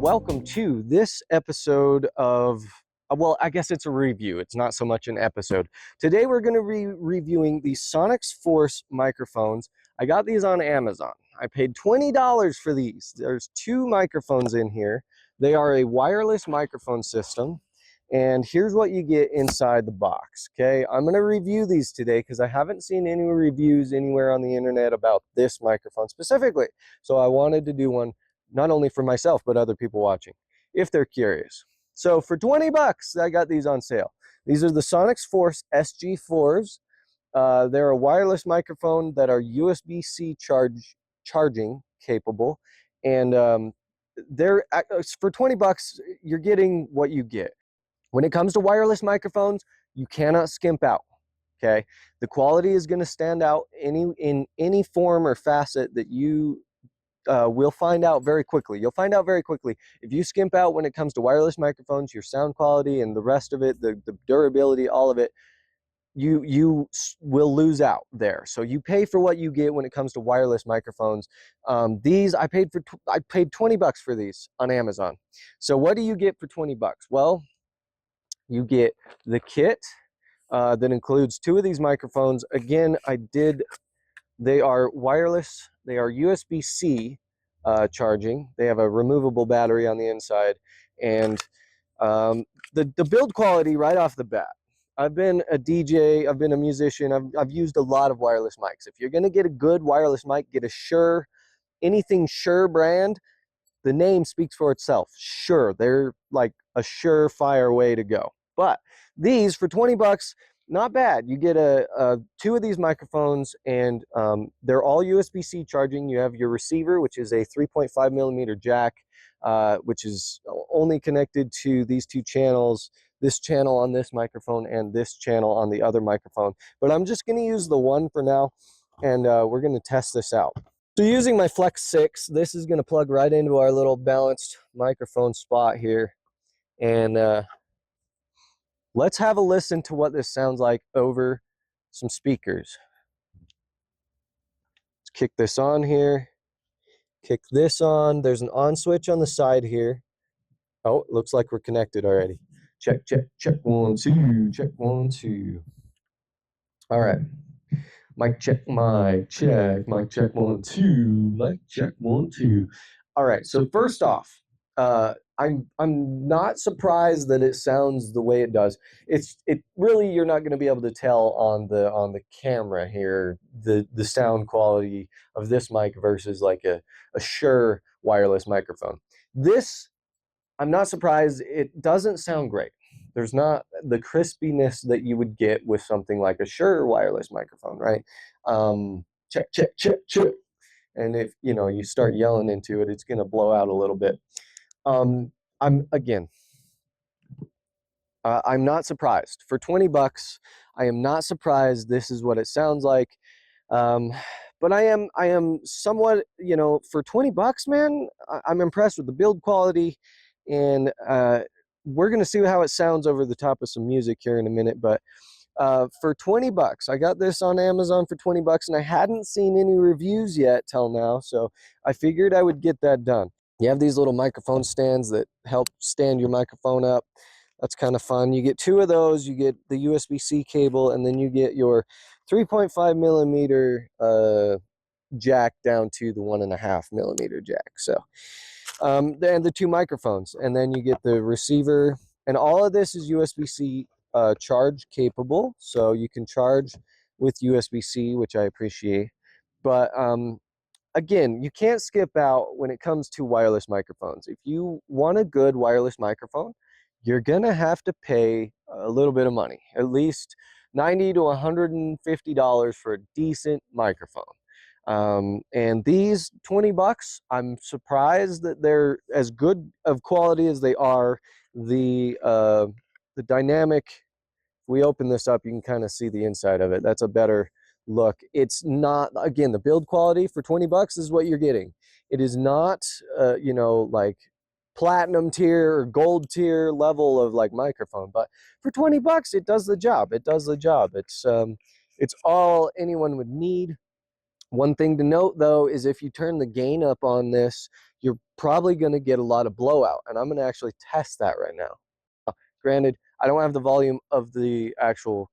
welcome to this episode of, well, I guess it's a review. It's not so much an episode. Today we're going to be reviewing the SonixForce microphones. I got these on Amazon. I paid $20 for these. There's two microphones in here. They are a wireless microphone system. And here's what you get inside the box, okay? I'm going to review these today because I haven't seen any reviews anywhere on the internet about this microphone specifically. So I wanted to do one not only for myself, but other people watching, if they're curious. So for 20 bucks, I got these on sale. These are the SonixForce SG-4s. They're a wireless microphone that are USB-C charging capable. And they're for 20 bucks, you're getting what you get. When it comes to wireless microphones, you cannot skimp out, okay? The quality is going to stand out in any form or facet that you will find out very quickly. You'll find out very quickly. If you skimp out when it comes to wireless microphones, your sound quality and the rest of it, the durability, all of it, you will lose out there. So you pay for what you get when it comes to wireless microphones. These I paid 20 bucks for these on Amazon. So what do you get for 20 bucks? Well, you get the kit that includes two of these microphones. Again, they are wireless. They are USB-C charging. They have a removable battery on the inside. And the build quality right off the bat. I've been a DJ. I've been a musician. I've used a lot of wireless mics. If you're going to get a good wireless mic, get a Shure, anything Shure brand. The name speaks for itself. Sure, they're like a surefire way to go. But these for 20 bucks, not bad. You get two of these microphones, and they're all USB-C charging. You have your receiver, which is a 3.5 millimeter jack, which is only connected to these two channels, this channel on this microphone and this channel on the other microphone. But I'm just going to use the one for now, and we're going to test this out. So using my Flex 6, this is going to plug right into our little balanced microphone spot here. And let's have a listen to what this sounds like over some speakers. Let's kick this on here. Kick this on. There's an on switch on the side here. Oh, it looks like we're connected already. Check, check, check. 1, 2. Check, 1, 2. All right. Mic check, mic check, 1, 2, mic check, 1, 2. All right, so first off, I'm not surprised that it sounds the way it does. It really, you're not going to be able to tell on the camera here the sound quality of this mic versus like a Shure wireless microphone. This, I'm not surprised. It doesn't sound great. There's not the crispiness that you would get with something like a Shure wireless microphone, right? Check, check, check, check. And if you start yelling into it, it's going to blow out a little bit. I'm not surprised. For 20 bucks, I am not surprised this is what it sounds like. But I am somewhat, for 20 bucks, man, I'm impressed with the build quality, and we're going to see how it sounds over the top of some music here in a minute. But for 20 bucks, I got this on Amazon for 20 bucks, and I hadn't seen any reviews yet till now, so I figured I would get that done. You have these little microphone stands that help stand your microphone up. That's kind of fun. You get two of those. You get the USB-C cable, and then you get your 3.5 millimeter jack down to the 1.5 millimeter jack. So and the two microphones, and then you get the receiver, and all of this is USB-C charge capable, so you can charge with USB-C, which I appreciate. But again, you can't skip out when it comes to wireless microphones. If you want a good wireless microphone, you're gonna have to pay a little bit of money, at least $90 to $150 for a decent microphone. And these 20 bucks, I'm surprised that they're as good of quality as they are. The dynamic, if we open this up, you can kind of see the inside of it. That's a better look. It's not, again, the build quality for 20 bucks is what you're getting. It is not, like platinum tier or gold tier level of like microphone, but for 20 bucks, it does the job. It does the job. It's all anyone would need. One thing to note though is if you turn the gain up on this, you're probably going to get a lot of blowout, and I'm going to actually test that right now. Granted, I don't have the volume of the actual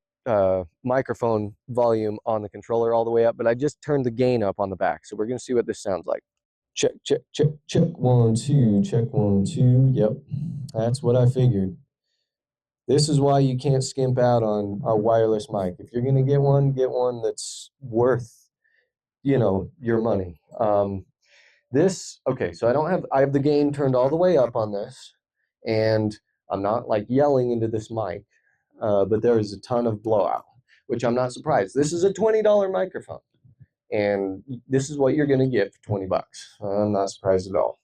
microphone volume on the controller all the way up, but I just turned the gain up on the back, so we're going to see what this sounds like. Check, check, check, check, 1, 2, check, 1, 2. Yep, that's what I figured. This is why you can't skimp out on a wireless mic. If you're going to get one that's worth, you know, your money. Okay, so I have the gain turned all the way up on this, and I'm not like yelling into this mic, but there is a ton of blowout, which I'm not surprised. This is a $20 microphone, and this is what you're going to get for 20 bucks. I'm not surprised at all.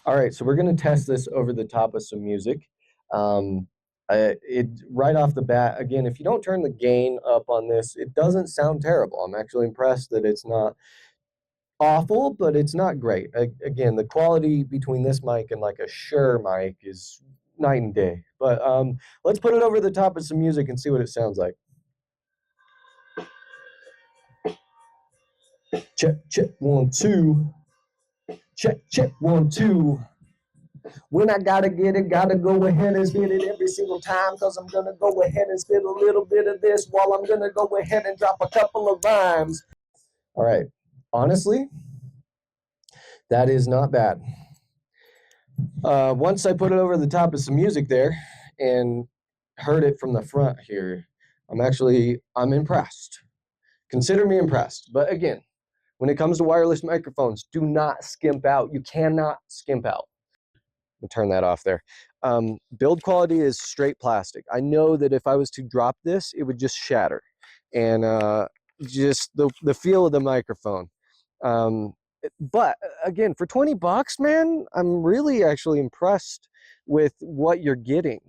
All right, so we're going to test this over the top of some music. Right off the bat, again, if you don't turn the gain up on this, it doesn't sound terrible. I'm actually impressed that it's not awful, but it's not great. Again, the quality between this mic and like a Shure mic is night and day. But let's put it over the top of some music and see what it sounds like. Check, check, 1, 2. Check, check, 1, 2. When I gotta get it, gotta go ahead and spit it every single time, because I'm gonna go ahead and spit a little bit of this while I'm gonna go ahead and drop a couple of rhymes. All right, honestly, that is not bad. Once I put it over the top of some music there and heard it from the front here, I'm impressed. Consider me impressed. But again, when it comes to wireless microphones, do not skimp out. You cannot skimp out. I'll turn that off there. Build quality is straight plastic. I know that if I was to drop this, it would just shatter. And just the feel of the microphone. But again, for 20 bucks, man, I'm really actually impressed with what you're getting.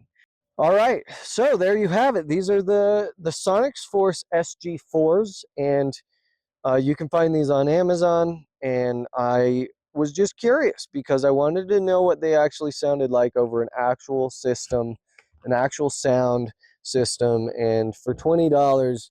All right, so there you have it. These are the SonixForce SG-4s, and you can find these on Amazon. And I was just curious because I wanted to know what they actually sounded like over an actual system, an actual sound system. And for $20,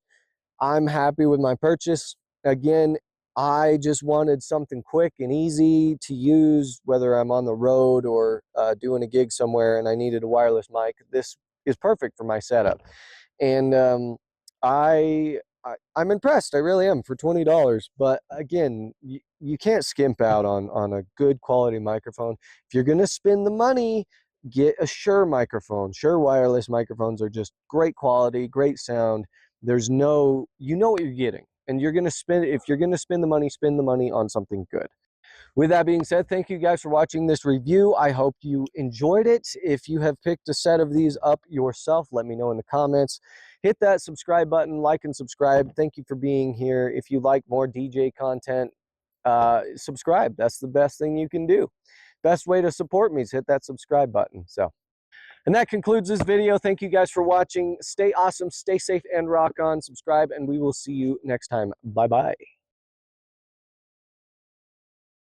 I'm happy with my purchase. Again, I just wanted something quick and easy to use, whether I'm on the road or doing a gig somewhere and I needed a wireless mic. This is perfect for my setup. And I'm impressed. I really am, for $20. But again, you can't skimp out on a good quality microphone. If you're going to spend the money, get a Shure microphone. Shure wireless microphones are just great quality, great sound. There's no, you know what you're getting, and you're going to spend, if you're going to spend the money on something good. With that being said, thank you guys for watching this review. I hope you enjoyed it. If you have picked a set of these up yourself, let me know in the comments. Hit that subscribe button, like and subscribe. Thank you for being here. If you like more DJ content, subscribe. That's the best thing you can do. Best way to support me is hit that subscribe button. And that concludes this video. Thank you guys for watching. Stay awesome, stay safe, and rock on. Subscribe, and we will see you next time. Bye-bye.